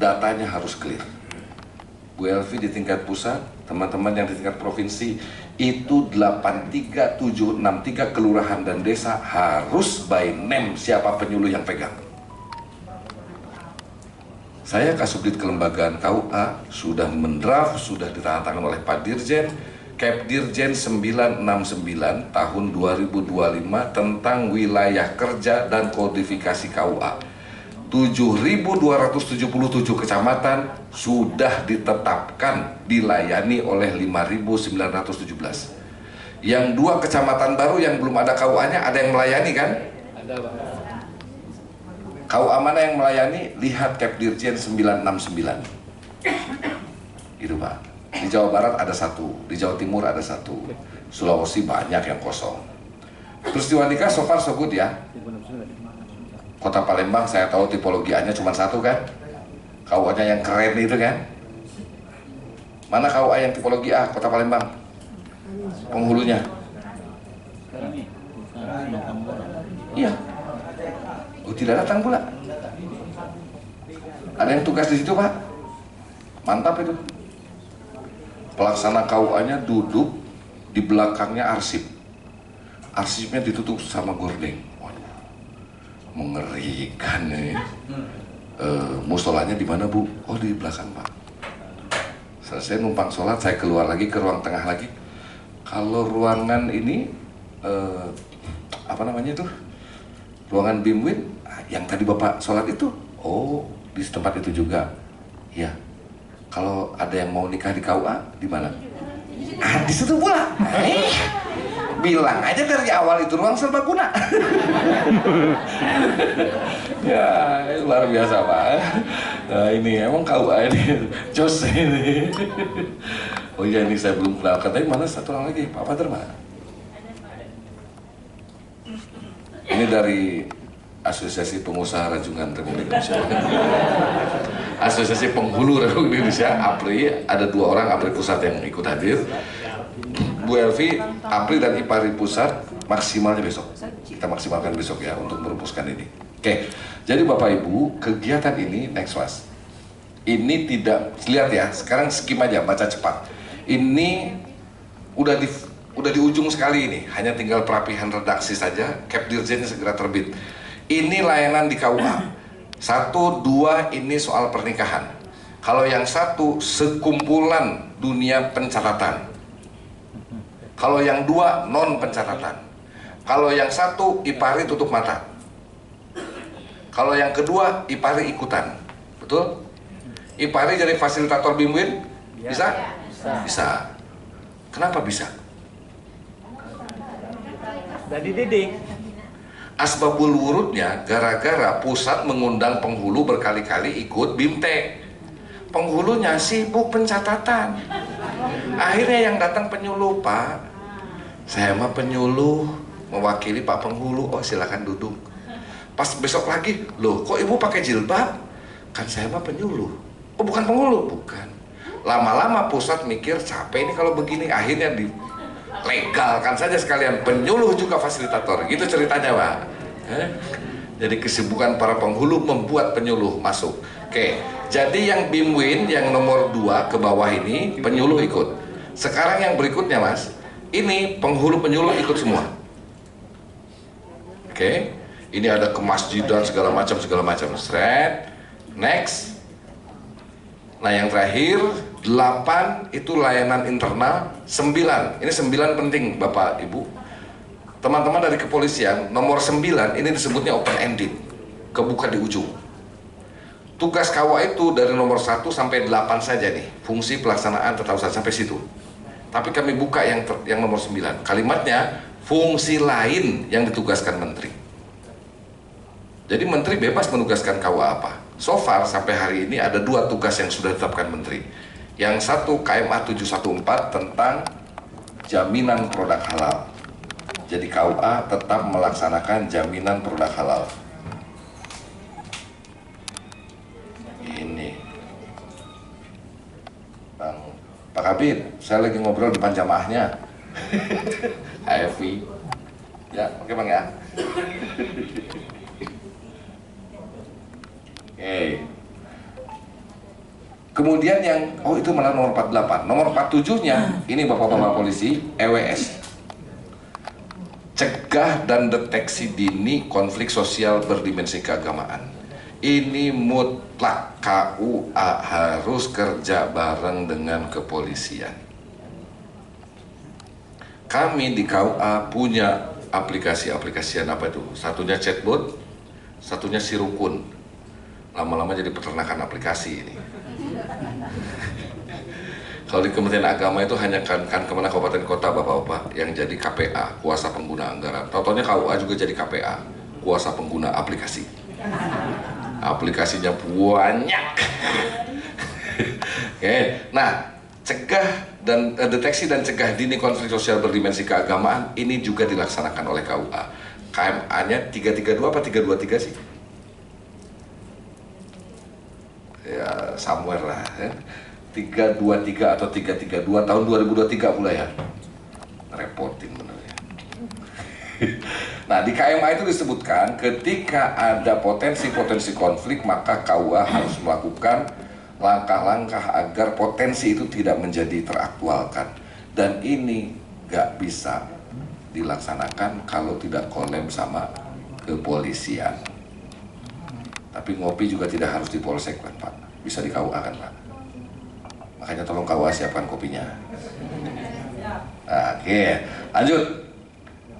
datanya harus clear. Bu Elvi di tingkat pusat, teman-teman yang di tingkat provinsi, itu 83763 kelurahan dan desa harus by name siapa penyuluh yang pegang. Saya Kasubdit Kelembagaan KUA sudah mendraft, sudah ditandatangani oleh Pak Dirjen, Kepdirjen 969 tahun 2025 tentang wilayah kerja dan kodifikasi KUA. 7.277 kecamatan sudah ditetapkan dilayani oleh 5.917. Yang 2 kecamatan baru yang belum ada KUA-nya ada yang melayani kan? Ada, Pak. KUA mana yang melayani? Lihat Kepdirjen 969. Gitu, Pak. Di Jawa Barat ada 1, di Jawa Timur ada 1, Sulawesi banyak yang kosong. Peristiwa nikah so far so good ya. Kota Palembang saya tahu tipologi A-nya cuma 1 kan? KUA-nya yang keren itu kan? Mana KUA yang tipologi A, Kota Palembang? Penghulunya? Iya. Oh, tidak datang pula. Ada yang tugas di situ, Pak? Mantap itu. Pelaksana KUA-nya duduk di belakangnya arsip. Arsipnya ditutup sama gordeng. Mengerikan nih. Musolanya di mana, Bu? Oh, di belakang, Pak. Selesai numpang sholat, saya keluar lagi ke ruang tengah lagi. Kalau ruangan ini apa namanya itu? Ruangan Bimwin yang tadi Bapak sholat itu? Oh, di tempat itu juga. Ya. Kalau ada yang mau nikah di KUA, di mana? Ah, di situ pula. Bilang aja dari awal itu ruang serbaguna. Ya, luar biasa, Pak. Nah, ini emang KUA ini jos ini. Oh iya, ini saya belum kenal. Katanya mana satu orang lagi, Pak Fader, Pak. Ini dari Asosiasi Pengusaha Rajungan Republik Indonesia. Asosiasi Penghulu Republik Indonesia, APRI, ada 2 orang APRI pusat yang ikut hadir. Bu Elvi, APRI dan IPARI pusat maksimalnya besok. Kita maksimalkan besok ya untuk merumuskan ini. Oke, jadi Bapak Ibu, kegiatan ini next mas. Ini tidak, lihat ya, sekarang skim aja, baca cepat. Ini udah di ujung sekali ini, hanya tinggal perapihan redaksi saja, Kepdirjennya segera terbit. Ini layanan di KUA. 1, 2 ini soal pernikahan. Kalau yang 1 sekumpulan dunia pencatatan. Kalau yang 2 non pencatatan. Kalau yang 1 IPARI tutup mata. Kalau yang kedua IPARI ikutan. Betul? IPARI jadi fasilitator Bimwin? Bisa? Bisa. Kenapa bisa? Udah dididik. Asbabul wurudnya gara-gara pusat mengundang penghulu berkali-kali ikut BIMTEK. Penghulunya sibuk pencatatan. Akhirnya yang datang penyuluh, Pak. Saya mah penyuluh, mewakili Pak Penghulu. Oh, silakan duduk. Pas besok lagi, loh kok ibu pakai jilbab? Kan saya mah penyuluh. Oh, bukan penghulu? Bukan. Lama-lama pusat mikir capek ini kalau begini, akhirnya legalkan saja sekalian, penyuluh juga fasilitator. Gitu ceritanya, Pak. Jadi kesibukan para penghulu membuat penyuluh masuk. Oke, jadi yang Bimwin yang nomor 2 ke bawah ini penyuluh ikut. Sekarang yang berikutnya, Mas, ini penghulu penyuluh ikut semua. Oke, ini ada kemasjidan segala macam. Seret, next. Nah, yang terakhir 8 itu layanan internal. 9, ini 9 penting Bapak Ibu. Teman-teman dari kepolisian, nomor 9 ini disebutnya open ended, kebuka di ujung. Tugas KUA itu dari nomor 1 sampai 8 saja nih, fungsi pelaksanaan tetap saja sampai situ. Tapi kami buka yang nomor 9. Kalimatnya fungsi lain yang ditugaskan menteri. Jadi menteri bebas menugaskan KUA apa. So far sampai hari ini ada 2 tugas yang sudah ditetapkan menteri. Yang 1 KMA 714 tentang jaminan produk halal. Jadi KUA tetap melaksanakan jaminan produk halal. Ini Pak Kabit, saya lagi ngobrol depan jamaahnya. HFI. Ya, oke Bang ya. Oke. Kemudian yang, oh itu malah nomor 48. Nomor 47-nya, ini Bapak-Bapak polisi, EWS. Cegah dan deteksi dini konflik sosial berdimensi keagamaan. Ini mutlak KUA harus kerja bareng dengan kepolisian. Kami di KUA punya aplikasi-aplikasian apa itu? Satunya chatbot, satunya Sirukun. Lama-lama jadi peternakan aplikasi ini. Kalau di Kementerian Agama itu hanya kan Kemenang Kabupaten Kota Bapak-Bapak yang jadi KPA, kuasa pengguna anggaran. Totalnya KUA juga jadi KPA, kuasa pengguna aplikasi. Aplikasinya banyak. Oke, nah cegah dan deteksi dan cegah dini konflik sosial berdimensi keagamaan ini juga dilaksanakan oleh KUA. KMA-nya 332 apa 323 sih? Ya somewhere lah. Ya. 323 atau 332 tahun 2023 pula ya. Repotin bener ya. Nah di KMA itu disebutkan ketika ada potensi-potensi konflik maka KUA harus melakukan langkah-langkah agar potensi itu tidak menjadi teraktualkan. Dan ini gak bisa dilaksanakan kalau tidak kolab sama kepolisian. Tapi ngopi juga tidak harus di polsek kan Pak, bisa di KUA kan Pak. Makanya tolong KUA siapkan kopinya. Oke, lanjut.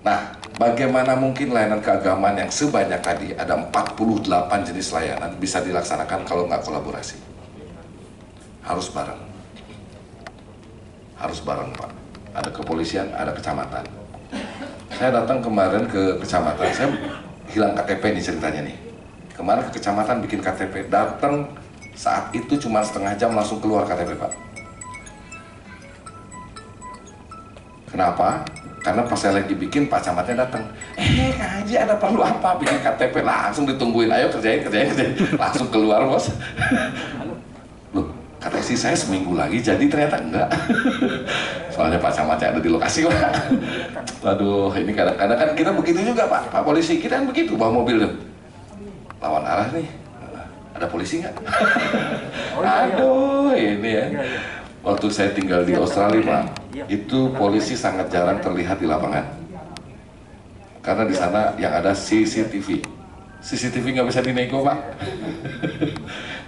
Nah, bagaimana mungkin layanan keagamaan yang sebanyak tadi, ada 48 jenis layanan bisa dilaksanakan kalau nggak kolaborasi? Harus bareng. Harus bareng Pak. Ada kepolisian, ada kecamatan. Saya datang kemarin ke kecamatan, saya hilang KTP nih ceritanya nih. Kemarin ke kecamatan bikin KTP, datang saat itu cuma setengah jam langsung keluar KTP Pak. Kenapa? Karena pas saya lagi bikin Pak Camatnya datang. Kak Haji ada perlu apa bikin KTP? Langsung ditungguin, ayo kerjain. Langsung keluar bos. Loh, kata istri saya seminggu lagi jadi ternyata enggak. Soalnya Pak Camatnya ada di lokasi Pak. Waduh, ini kadang-kadang kan kita begitu juga Pak polisi kita kan begitu bawa mobil tuh. Lawan arah nih. Ada polisi nggak? Aduh, ini ya. Waktu saya tinggal di Australia, Pak, itu polisi sangat jarang terlihat di lapangan. Karena di sana yang ada CCTV. CCTV nggak bisa dinego, Pak.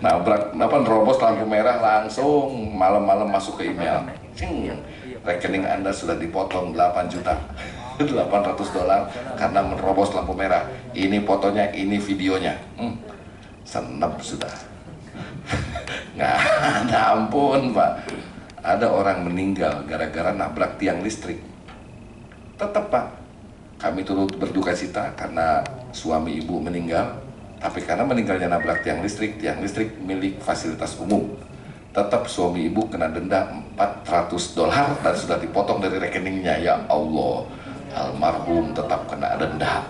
Nabrak, nerobos lampu merah langsung malam-malam masuk ke email. Rekening Anda sudah dipotong 8 juta. $800 karena menerobos lampu merah. Ini fotonya, ini videonya. Senep sudah. Nggak ada ampun Pak. Ada orang meninggal gara-gara nabrak tiang listrik. Tetap Pak, kami turut berduka cita karena suami ibu meninggal. Tapi karena meninggalnya nabrak tiang listrik milik fasilitas umum. Tetap suami ibu kena denda $400 dan sudah dipotong dari rekeningnya. Ya Allah, almarhum tetap kena denda.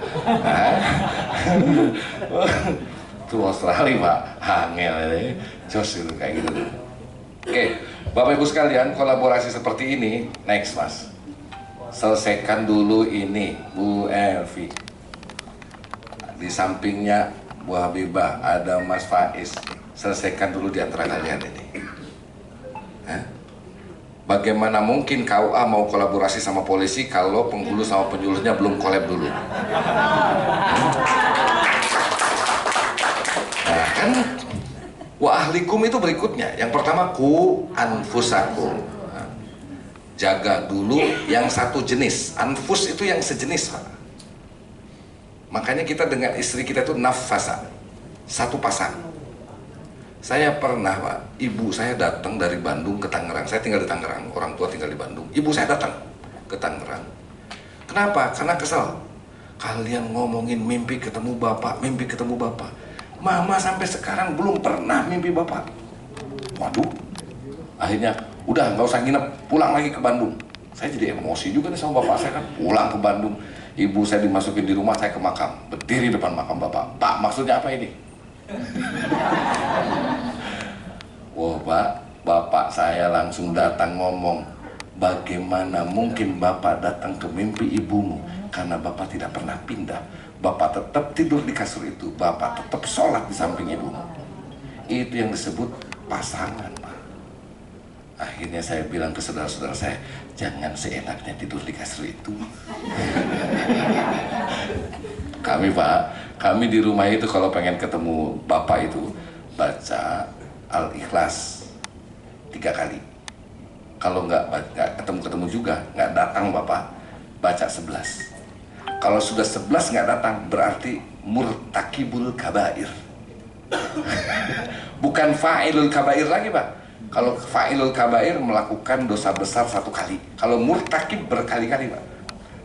Itu Australia Pak, angel ini, jos gitu kayak gitu. Oke, Bapak Ibu sekalian, kolaborasi seperti ini, next Mas. Selesaikan dulu ini, Bu Elvi. Di sampingnya Bu Habibah, ada Mas Faiz. Selesaikan dulu di antara kalian ini. Bagaimana mungkin KUA mau kolaborasi sama polisi kalau penghulu sama penyuluhnya belum collab dulu? Nah kan, wa ahlikum itu berikutnya. Yang pertama ku anfusakum. Jaga dulu yang satu jenis. Anfus itu yang sejenis Pak. Makanya kita dengan istri kita itu nafasa, satu pasang. Saya pernah Pak, ibu saya datang dari Bandung ke Tangerang. Saya tinggal di Tangerang, orang tua tinggal di Bandung. Ibu saya datang ke Tangerang. Kenapa? Karena kesel. Kalian ngomongin mimpi ketemu bapak, mimpi ketemu bapak. Mama sampai sekarang belum pernah mimpi bapak. Waduh. Akhirnya, udah nggak usah nginep, pulang lagi ke Bandung. Saya jadi emosi juga nih sama bapak saya kan. Pulang ke Bandung, ibu saya dimasukin di rumah, saya ke makam. Berdiri depan makam bapak. Pak, maksudnya apa ini? Wah Pak, bapak saya langsung datang ngomong, bagaimana mungkin bapak datang ke mimpi ibumu? Karena bapak tidak pernah pindah. Bapak tetap tidur di kasur itu, bapak tetap sholat di samping ibumu. Itu yang disebut pasangan Pak. Akhirnya saya bilang ke saudara-saudara saya, jangan seenaknya tidur di kasur itu. Kami di rumah itu kalau pengen ketemu Bapak itu baca Al-Ikhlas 3 kali. Kalau nggak ketemu juga, nggak datang Bapak, baca 11. Kalau sudah 11 nggak datang, berarti murtakibul kabair. Bukan fa'ilul kabair lagi Pak. Kalau fa'ilul kabair melakukan dosa besar 1 kali. Kalau murtakib berkali-kali Pak.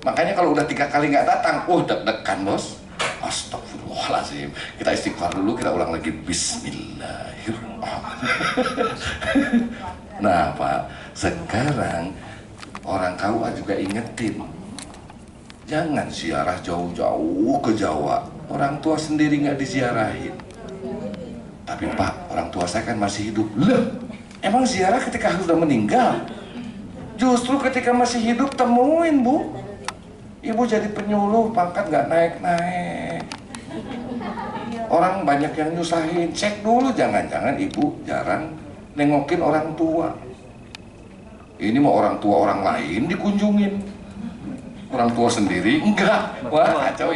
Makanya kalau udah 3 kali nggak datang, deg-degan bos. Astagfirullahaladzim. Kita istighfar dulu, kita ulang lagi. Bismillahirrahmanirrahim. Nah Pak, sekarang orang KUA juga ingetin, jangan ziarah jauh-jauh ke Jawa. Orang tua sendiri nggak diziarahin. Tapi Pak, orang tua saya kan masih hidup. Loh, emang ziarah ketika sudah meninggal? Justru ketika masih hidup temuin Bu. Ibu jadi penyuluh, pangkat nggak naik-naik. Orang banyak yang nyusahin. Cek dulu, jangan-jangan ibu jarang nengokin orang tua. Ini mau orang tua orang lain dikunjungin, orang tua sendiri enggak. Wah, kacau.